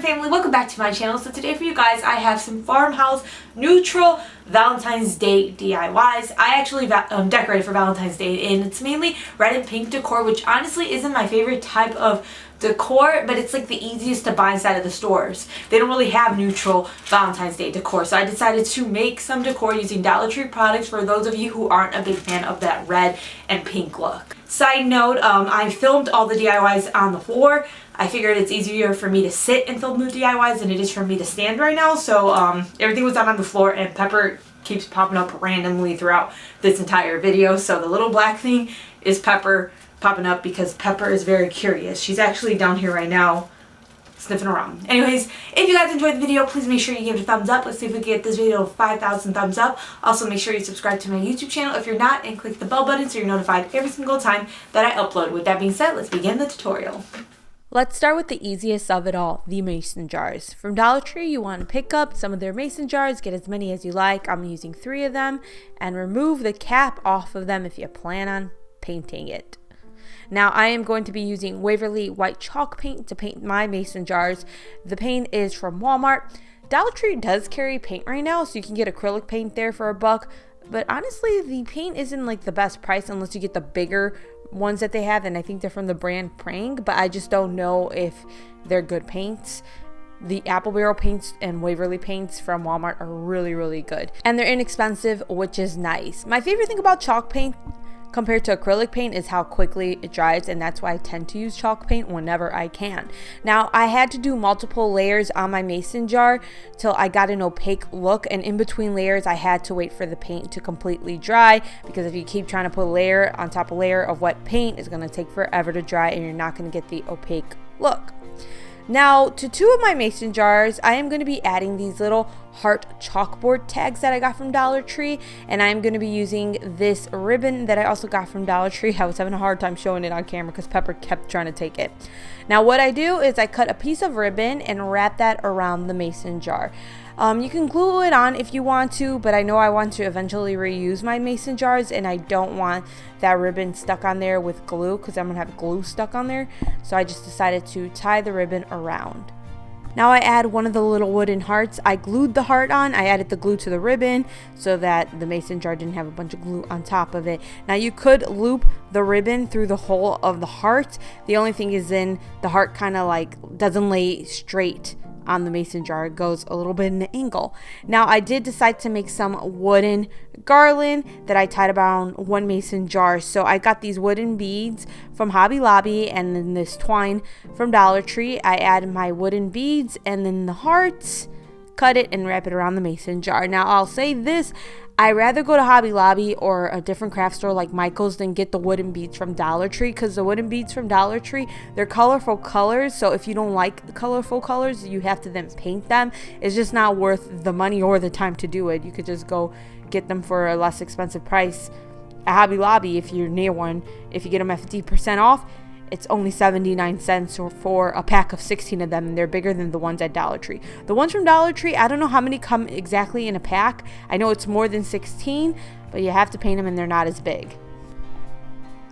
Family, welcome back to my channel. So today for you guys I have some Farmhouse neutral Valentine's Day DIYs. I actually decorated for Valentine's Day, and it's mainly red and pink decor, which honestly isn't my favorite type of decor, but it's like the easiest to buy inside of the stores. They don't really have neutral Valentine's Day decor, so I decided to make some decor using Dollar Tree products for those of you who aren't a big fan of that red and pink look. Side note, I filmed all the DIYs on the floor. I figured it's easier for me to sit and film the DIYs than it is for me to stand right now, so everything was done on the floor, and Pepper keeps popping up randomly throughout this entire video. So the little black thing is Pepper popping up because Pepper is very curious. She's actually down here right now sniffing around. Anyways, if you guys enjoyed the video, please make sure you give it a thumbs up. Let's see if we can get this video to 5,000 thumbs up. Also, make sure you subscribe to my YouTube channel if you're not, and click the bell button so you're notified every single time that I upload. With that being said, let's begin the tutorial. Let's start with the easiest of it all, the mason jars. From Dollar Tree, you want to pick up some of their mason jars, get as many as you like. I'm using 3 of them, and remove the cap off of them if you plan on painting it. Now I am going to be using Waverly white chalk paint to paint my mason jars. The paint is from Walmart. Dollar Tree does carry paint right now, so you can get acrylic paint there for $1. But honestly, the paint isn't like the best price unless you get the bigger ones that they have, and I think they're from the brand Prang, but I just don't know if they're good paints. The Apple Barrel paints and Waverly paints from Walmart are really, really good, and they're inexpensive, which is nice. My favorite thing about chalk paint compared to acrylic paint is how quickly it dries, and that's why I tend to use chalk paint whenever I can. Now, I had to do multiple layers on my mason jar till I got an opaque look, and in between layers I had to wait for the paint to completely dry, because if you keep trying to put layer on top of layer of wet paint, it's going to take forever to dry and you're not going to get the opaque look. Now, to 2 of my mason jars, I am going to be adding these little heart chalkboard tags that I got from Dollar Tree, and I am going to be using this ribbon that I also got from Dollar Tree. I was having a hard time showing it on camera because Pepper kept trying to take it. Now, what I do is I cut a piece of ribbon and wrap that around the mason jar. You can glue it on if you want to, but I know I want to eventually reuse my mason jars, and I don't want that ribbon stuck on there with glue because I'm going to have glue stuck on there. So I just decided to tie the ribbon around. Now I add one of the little wooden hearts. I glued the heart on. I added the glue to the ribbon so that the mason jar didn't have a bunch of glue on top of it. Now you could loop the ribbon through the hole of the heart. The only thing is then the heart kind of like doesn't lay straight on the mason jar. It goes a little bit in an angle. Now I did decide to make some wooden garland that I tied around one mason jar. So I got these wooden beads from Hobby Lobby and then this twine from Dollar Tree. I added my wooden beads and then the hearts, cut it and wrap it around the mason jar. Now I'll say this, I rather go to Hobby Lobby or a different craft store like Michael's than get the wooden beads from Dollar Tree, because the wooden beads from Dollar Tree, they're colorful colors, so if you don't like the colorful colors, you have to then paint them. It's just not worth the money or the time to do it. You could just go get them for a less expensive price at Hobby Lobby if you're near one. If you get them at 50% off, it's only 79 cents or for a pack of 16 of them, and they're bigger than the ones at Dollar Tree. The ones from Dollar Tree, I don't know how many come exactly in a pack. I know it's more than 16, but you have to paint them and they're not as big.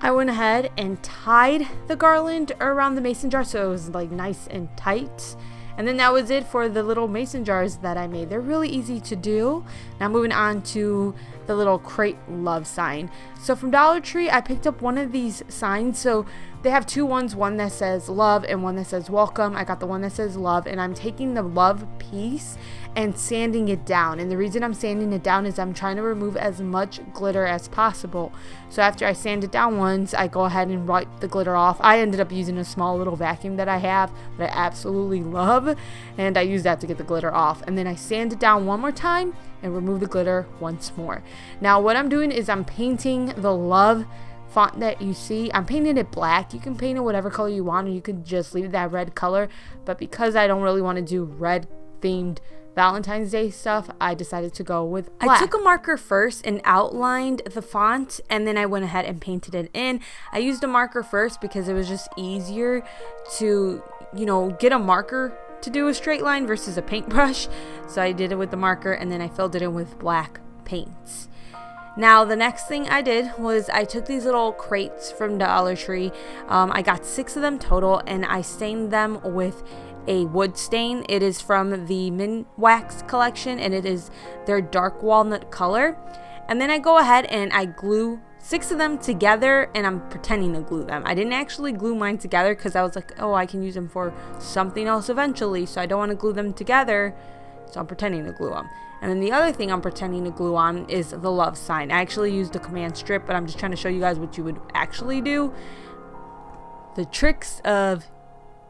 I went ahead and tied the garland around the mason jar so it was like nice and tight. And then that was it for the little mason jars that I made. They're really easy to do. Now moving on to the little crate love sign. So from Dollar Tree, I picked up one of these signs. So they have 2 ones, one that says love and one that says welcome. I got the one that says love, and I'm taking the love piece and sanding it down. And the reason I'm sanding it down is I'm trying to remove as much glitter as possible. So after I sand it down once, I go ahead and wipe the glitter off. I ended up using a small little vacuum that I have that I absolutely love, and I use that to get the glitter off. And then I sand it down one more time and remove the glitter once more. Now what I'm doing is I'm painting the love font that you see, I'm painting it black. You can paint it whatever color you want, or you could just leave that red color. But because I don't really want to do red themed Valentine's Day stuff, I decided to go with black. I took a marker first and outlined the font, and then I went ahead and painted it in. I used a marker first because it was just easier to, get a marker to do a straight line versus a paintbrush. So I did it with the marker, and then I filled it in with black paints. Now, the next thing I did was I took these little crates from Dollar Tree. I got 6 of them total, and I stained them with a wood stain. It is from the Min Wax collection, and it is their dark walnut color. And then I go ahead and I glue 6 of them together, and I'm pretending to glue them. I didn't actually glue mine together because I was like, oh, I can use them for something else eventually, so I don't want to glue them together, so I'm pretending to glue them. And then the other thing I'm pretending to glue on is the love sign. I actually used the command strip, but I'm just trying to show you guys what you would actually do. The tricks of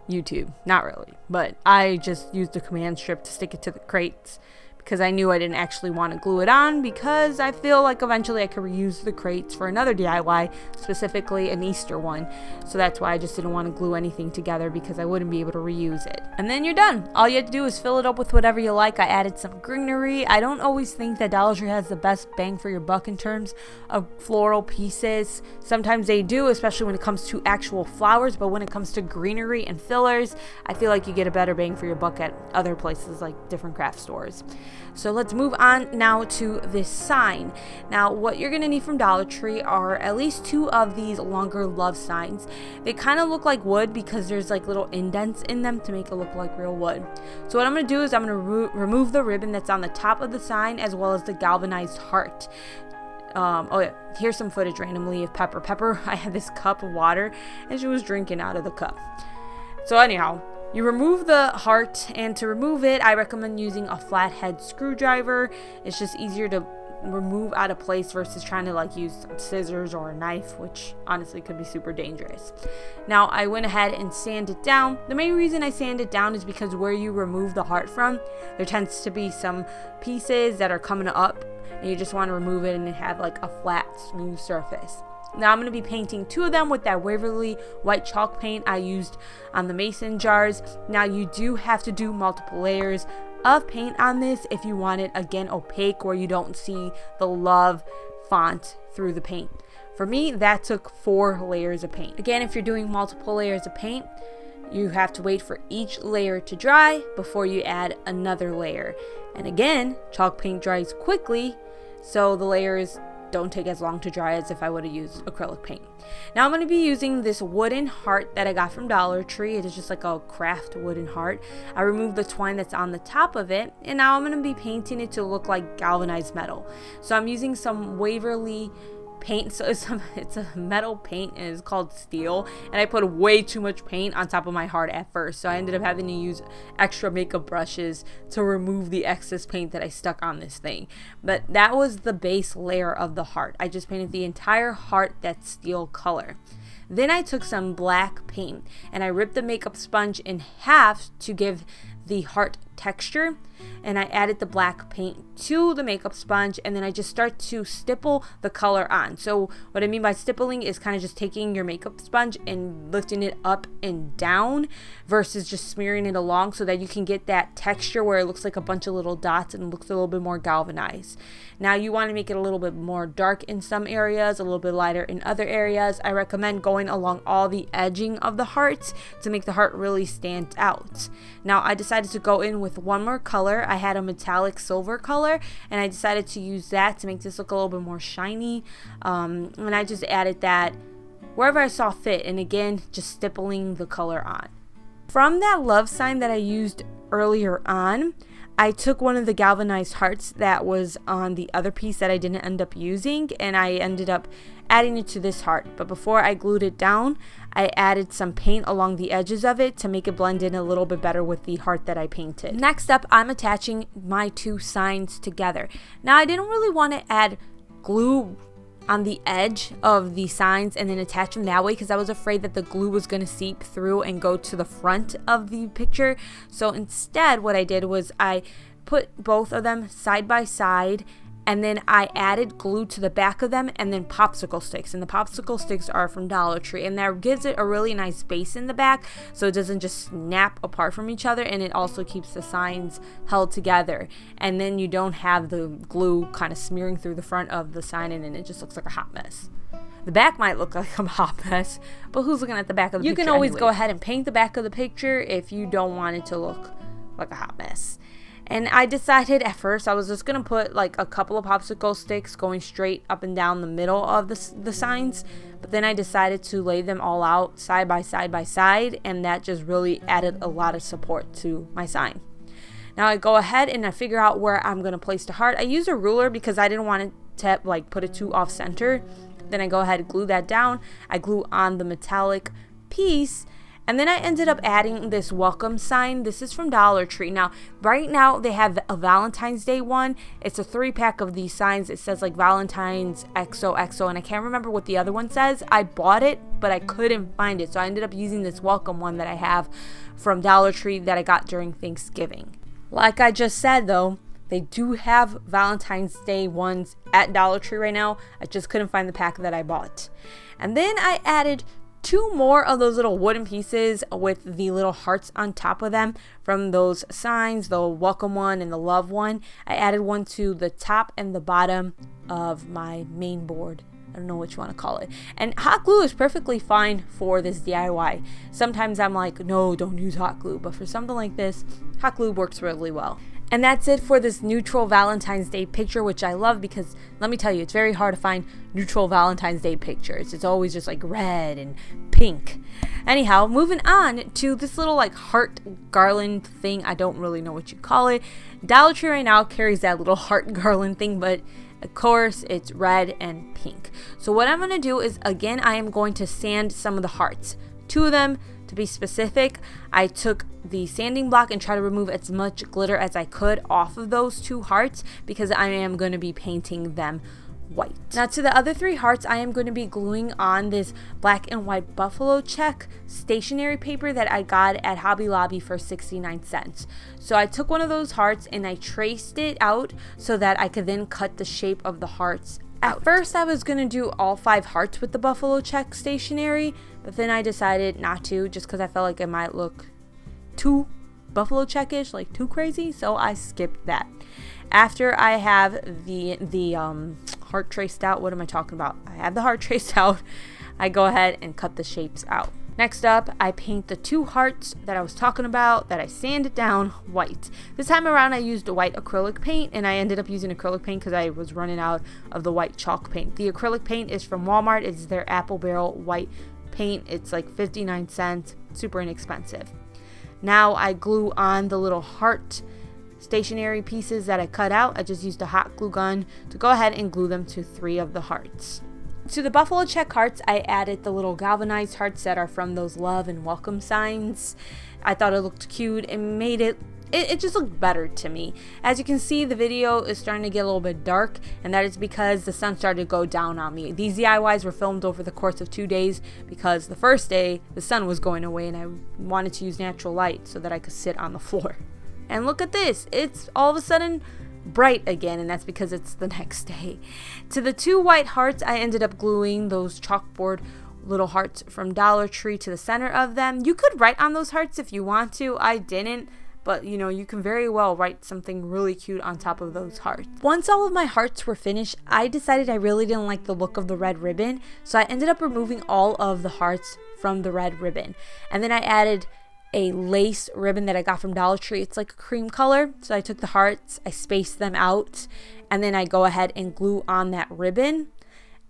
YouTube. Not really, but I just used the command strip to stick it to the crates because I knew I didn't actually want to glue it on, because I feel like eventually I could reuse the crates for another DIY, specifically an Easter one. So that's why I just didn't want to glue anything together, because I wouldn't be able to reuse it. And then you're done. All you have to do is fill it up with whatever you like. I added some greenery. I don't always think that Dollar Tree has the best bang for your buck in terms of floral pieces. Sometimes they do, especially when it comes to actual flowers, but when it comes to greenery and fillers, I feel like you get a better bang for your buck at other places like different craft stores. So let's move on now to this sign. Now, what you're gonna need from Dollar Tree are at least 2 of these longer love signs. They kind of look like wood because there's like little indents in them to make it look like real wood. So what I'm gonna do is I'm gonna remove the ribbon that's on the top of the sign, as well as the galvanized heart. Oh yeah, here's some footage randomly of Pepper. I had this cup of water and she was drinking out of the cup. So anyhow, you remove the heart, and to remove it, I recommend using a flathead screwdriver. It's just easier to remove out of place versus trying to like use some scissors or a knife, which honestly could be super dangerous. Now, I went ahead and sanded it down. The main reason I sand it down is because where you remove the heart from, there tends to be some pieces that are coming up, and you just want to remove it and have like a flat, smooth surface. Now I'm going to be painting 2 of them with that Waverly white chalk paint I used on the mason jars. Now you do have to do multiple layers of paint on this if you want it, again, opaque, where you don't see the love font through the paint. For me, that took 4 layers of paint. Again, if you're doing multiple layers of paint, you have to wait for each layer to dry before you add another layer. And again, chalk paint dries quickly, so the layers don't take as long to dry as if I would have used acrylic paint. Now I'm going to be using this wooden heart that I got from Dollar Tree. It is just like a craft wooden heart. I removed the twine that's on the top of it, and now I'm going to be painting it to look like galvanized metal. So I'm using some Waverly paint. So it's a metal paint, and it's called steel, and I put way too much paint on top of my heart at first, so I ended up having to use extra makeup brushes to remove the excess paint that I stuck on this thing. But that was the base layer of the heart. I just painted the entire heart that steel color. Then I took some black paint and I ripped the makeup sponge in half to give the heart texture, and I added the black paint to the makeup sponge, and then I just start to stipple the color on. So what I mean by stippling is kind of just taking your makeup sponge and lifting it up and down versus just smearing it along, so that you can get that texture where it looks like a bunch of little dots and looks a little bit more galvanized. Now you want to make it a little bit more dark in some areas, a little bit lighter in other areas. I recommend going along all the edging of the hearts to make the heart really stand out. Now I decided to go in with one more color. I had a metallic silver color, and I decided to use that to make this look a little bit more shiny. And I just added that wherever I saw fit, and again, just stippling the color on. From that love sign that I used earlier on, I took one of the galvanized hearts that was on the other piece that I didn't end up using, and I ended up adding it to this heart. But before I glued it down, I added some paint along the edges of it to make it blend in a little bit better with the heart that I painted. Next up, I'm attaching my 2 signs together. Now I didn't really want to add glue on the edge of the signs and then attach them that way, because I was afraid that the glue was going to seep through and go to the front of the picture. So instead what I did was I put both of them side by side and then I added glue to the back of them, and then popsicle sticks, and the popsicle sticks are from Dollar Tree, and that gives it a really nice base in the back so it doesn't just snap apart from each other, and it also keeps the signs held together, and then you don't have the glue kind of smearing through the front of the sign and it just looks like a hot mess. The back might look like a hot mess, but who's looking at the back of the picture? You can always go ahead and paint the back of the picture if you don't want it to look like a hot mess. And I decided at first I was just going to put like a couple of popsicle sticks going straight up and down the middle of the signs. But then I decided to lay them all out side by side. And that just really added a lot of support to my sign. Now I go ahead and I figure out where I'm going to place the heart. I use a ruler because I didn't want it to like put it too off center. Then I go ahead and glue that down. I glue on the metallic piece. And then I ended up adding this welcome sign. This is from Dollar Tree. Now, right now, they have a Valentine's Day one. It's a 3-pack of these signs. It says like Valentine's XOXO, and I can't remember what the other one says. I bought it, but I couldn't find it. So I ended up using this welcome one that I have from Dollar Tree that I got during Thanksgiving. Like I just said, though, they do have Valentine's Day ones at Dollar Tree right now. I just couldn't find the pack that I bought. And then I added 2 more of those little wooden pieces with the little hearts on top of them from those signs, the welcome one and the love one. I added one to the top and the bottom of my main board. I don't know what you want to call it. And hot glue is perfectly fine for this DIY. Sometimes I'm like, no, don't use hot glue. But for something like this, hot glue works really well. And that's it for this neutral Valentine's Day picture, which I love because, let me tell you, it's very hard to find neutral Valentine's Day pictures. It's always just like red and pink. Anyhow, moving on to this little like heart garland thing. I don't really know what you call it. Dollar Tree right now carries that little heart garland thing, but of course it's red and pink. So what I'm going to do is, again, I am going to sand some of the hearts. 2 of them. To be specific, I took the sanding block and tried to remove as much glitter as I could off of those 2 hearts because I am going to be painting them white. Now to the other 3 hearts, I am going to be gluing on this black and white buffalo check stationery paper that I got at Hobby Lobby for 69 cents. So I took one of those hearts and I traced it out so that I could then cut the shape of the hearts out. At first I was going to do all 5 hearts with the buffalo check stationery, but then I decided not to just because I felt like it might look too buffalo checkish, like too crazy, so I skipped that. After I have the heart traced out, what am I talking about? I have the heart traced out, I go ahead and cut the shapes out. Next up, I paint the 2 hearts that I was talking about that I sanded down white. This time around, I used a white acrylic paint, and I ended up using acrylic paint because I was running out of the white chalk paint. The acrylic paint is from Walmart. It's their apple barrel white paint. It's like 59 cents, super inexpensive. Now I glue on the little heart stationery pieces that I cut out. I just used a hot glue gun to go ahead and glue them to 3 of the hearts. To the buffalo check hearts, I added the little galvanized hearts that are from those love and welcome signs. I thought it looked cute and made it just looked better to me. As you can see, the video is starting to get a little bit dark, and that is because the sun started to go down on me. These DIYs were filmed over the course of 2 days because the first day the sun was going away and I wanted to use natural light so that I could sit on the floor. And look at this, it's all of a sudden bright again, and that's because it's the next day. To the 2 white hearts, I ended up gluing those chalkboard little hearts from Dollar Tree to the center of them. You could write on those hearts if you want to. I didn't, but you know, you can very well write something really cute on top of those hearts. Once all of my hearts were finished, I decided I really didn't like the look of the red ribbon, so I ended up removing all of the hearts from the red ribbon. And then I added a lace ribbon that I got from Dollar Tree. It's like a cream color. So I took the hearts, I spaced them out, and then I go ahead and glue on that ribbon.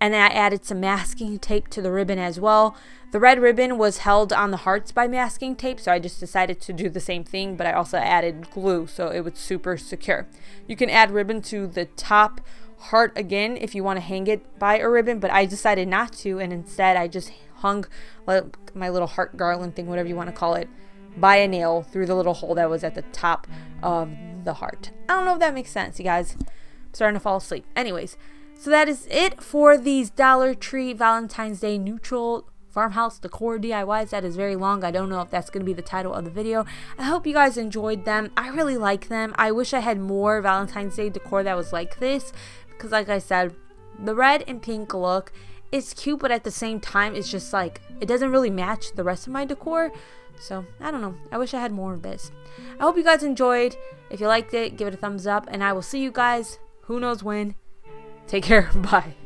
And then I added some masking tape to the ribbon as well. The red ribbon was held on the hearts by masking tape, so I just decided to do the same thing, but I also added glue so it was super secure. You can add ribbon to the top heart again if you want to hang it by a ribbon, but I decided not to, and instead I just hung my little heart garland thing, whatever you want to call it, by a nail through the little hole that was at the top of the heart. I don't know if that makes sense, you guys. I'm starting to fall asleep. Anyways, so that is it for these Dollar Tree Valentine's Day neutral Farmhouse Decor DIYs. That is very long. I don't know if that's going to be the title of the video. I hope you guys enjoyed them. I really like them. I wish I had more Valentine's Day decor that was like this, because like I said, the red and pink look is cute, but at the same time it's just like it doesn't really match the rest of my decor. So I don't know, I wish I had more of this. I hope you guys enjoyed. If you liked it, give it a thumbs up, and I will see you guys who knows when. Take care. Bye.